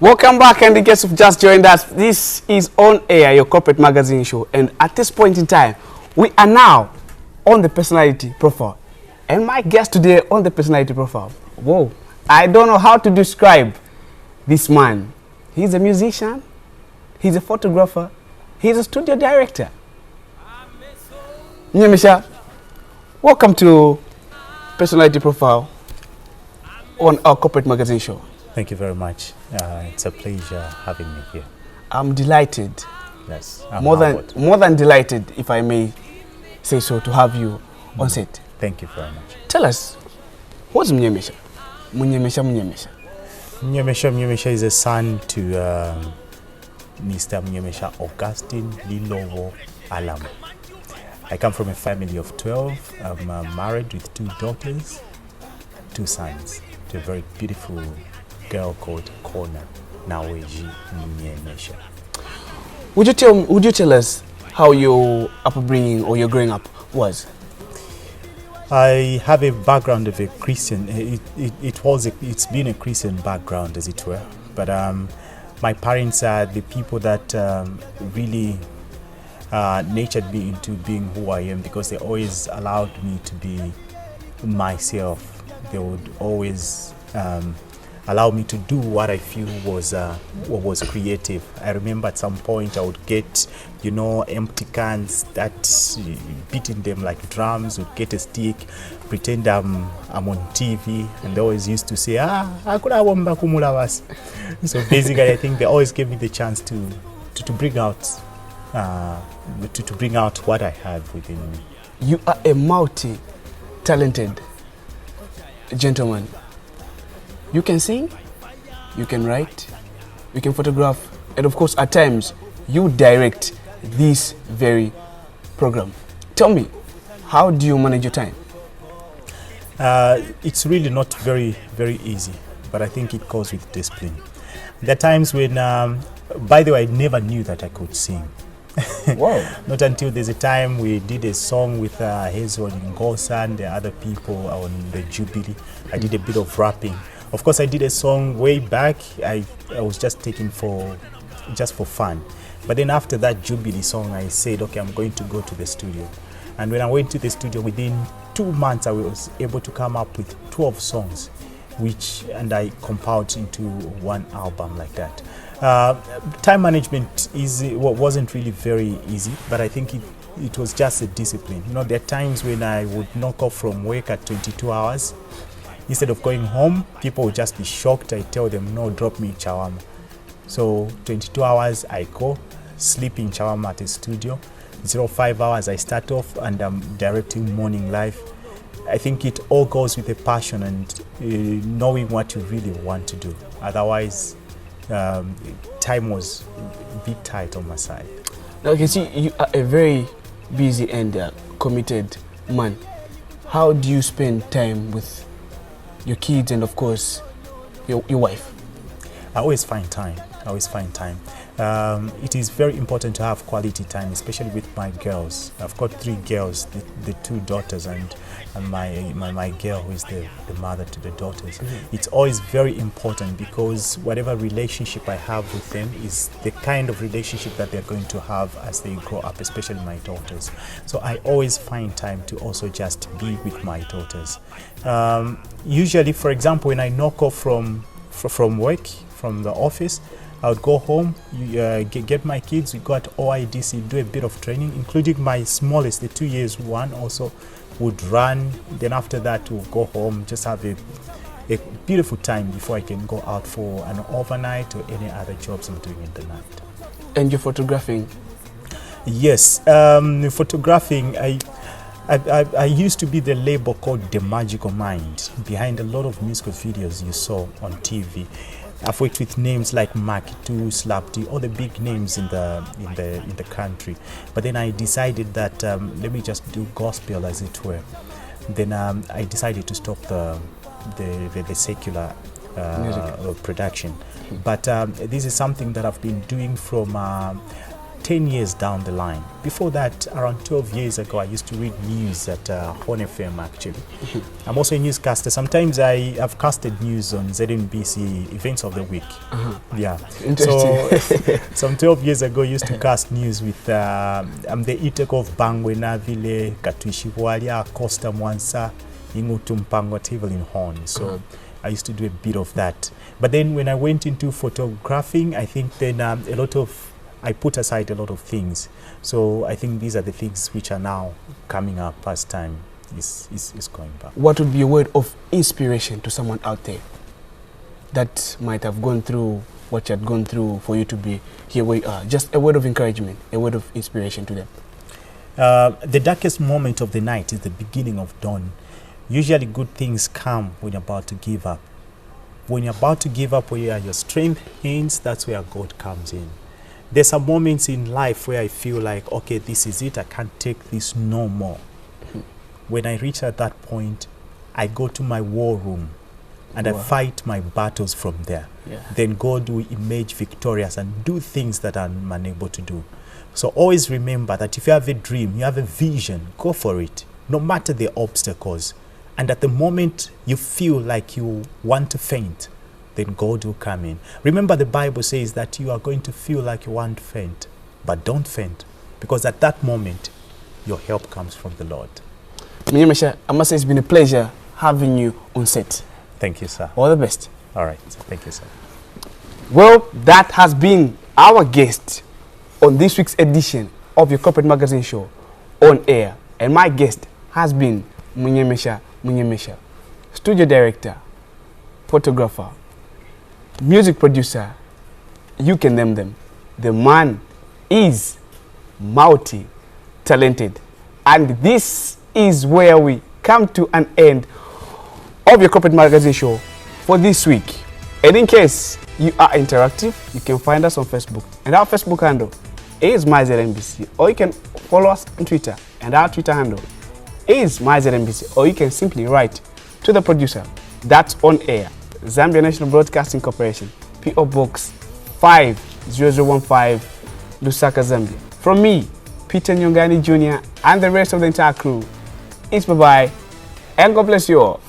Welcome back, and in case you've just joined us, this is On Air, your corporate magazine show, and at this point in time, we are now on the personality profile. And my guest today on the personality profile, whoa, I don't know how to describe this man. He's a musician, he's a photographer, he's a studio director. Mnyemesha, welcome to Personality Profile on our corporate magazine show. Thank you very much. It's a pleasure having me here. I'm delighted. Yes, More than delighted, if I may say so, to have you on set. Thank you very much. Tell us, what's Mnyemesha? Mnyemesha. Mnyemesha is a son to Mr. Mnyemesha Augustine Lilowo Alam. I come from a family of 12. I'm married with 2 daughters, 2 sons, to a very beautiful girl called Kona Naweji Mnyemesha. Would you tell us how your upbringing or your growing up was? I have a background of a Christian. It's been a Christian background, as it were. But my parents are the people that really nurtured me into being who I am, because they always allowed me to be myself. They would always allow me to do what I feel was creative. I remember at some point I would get, empty cans, that beating them like drums, would get a stick, pretend I'm on TV, and they always used to say, So basically, I think they always gave me the chance to bring out to bring out what I have within me. You are a multi-talented gentleman. You can sing, you can write, you can photograph, and of course, at times, you direct this very program. Tell me, how do you manage your time? It's really not very, very easy, but I think it goes with discipline. There are times when, by the way, I never knew that I could sing. Wow. Not until there's a time we did a song with Hazel Ngosa and the other people on the Jubilee. I did a bit of rapping. Of course, I did a song way back. I was just taking for fun. But then after that Jubilee song, I said, okay, I'm going to go to the studio. And when I went to the studio, within 2 months, I was able to come up with 12 songs, and I compiled into one album like that. Time management wasn't really very easy, but I think it was just a discipline. There are times when I would knock off from work at 22 hours. Instead of going home, people would just be shocked. I tell them, no, drop me in Chawama. So 22 hours, I go, sleep in Chawama at the studio. 05 hours, I start off, and I'm directing Morning Live. I think it all goes with a passion and knowing what you really want to do. Otherwise, time was a bit tight on my side. Now, you can see you are a very busy and committed man. How do you spend time with your kids and, of course, your wife? I always find time. It is very important to have quality time, especially with my girls. I've got 3 girls, the 2 daughters, and my girl, who is the mother to the daughters. It's always very important, because whatever relationship I have with them is the kind of relationship that they're going to have as they grow up, especially my daughters. So I always find time to also just be with my daughters. Usually, for example, when I knock off from work, from the office, I would go home, get my kids, we go at OIDC, do a bit of training, including my smallest, the 2 years one, also would run. Then after that, we'll go home, just have a beautiful time before I can go out for an overnight or any other jobs I'm doing in the night. And you're photographing? Yes, photographing, I used to be the label called The Magical Mind, behind a lot of musical videos you saw on TV. I've worked with names like Mark II, Slap D, all the big names in the country. But then I decided that let me just do gospel, as it were. Then I decided to stop the secular production. But this is something that I've been doing from 10 years down the line. Before that, around 12 years ago, I used to read news at Horn FM actually. I'm also a newscaster. Sometimes I have casted news on ZNBC events of the week. Yeah. Interesting. So some 12 years ago, I used to cast news with I'm the Iteko of Bangwe Navile, Katwishiwalia, Costa Mwansa, Ingutu Mpango, Evelyn Horn. So I used to do a bit of that. But then when I went into photographing, I think then I put aside a lot of things. So I think these are the things which are now coming up as time is going back. What would be a word of inspiration to someone out there that might have gone through what you had gone through for you to be here where you are? Just a word of encouragement, a word of inspiration to them. The darkest moment of the night is the beginning of dawn. Usually good things come when you're about to give up. When you're about to give up, where your strength ends, that's where God comes in. There's some moments in life where I feel like, okay, this is it, I can't take this no more. When I reach at that point, I go to my war room and I fight my battles from there. Then God will emerge victorious and do things that I'm unable to do. So always remember that if you have a dream, you have a vision, go for it, no matter the obstacles. And at the moment you feel like you want to faint, then God will come in. Remember, the Bible says that you are going to feel like you want to faint, but don't faint, because at that moment, your help comes from the Lord. Munyemesha, I must say it's been a pleasure having you on set. Thank you, sir. All the best. All right. Thank you, sir. Well, that has been our guest on this week's edition of your Corporate Magazine Show on air. And my guest has been Munyemesha Munyemesha, studio director, photographer, music producer, you can name them. The man is multi-talented. And this is where we come to an end of your Corporate Magazine Show for this week. And in case you are interactive, you can find us on Facebook. And our Facebook handle is MyZNBC. Or you can follow us on Twitter. And our Twitter handle is MyZNBC. Or you can simply write to the producer. That's on air. Zambia National Broadcasting Corporation, P.O. Box 50015, Lusaka, Zambia. From me, Peter Nyongani Jr. and the rest of the entire crew, it's bye-bye and God bless you all.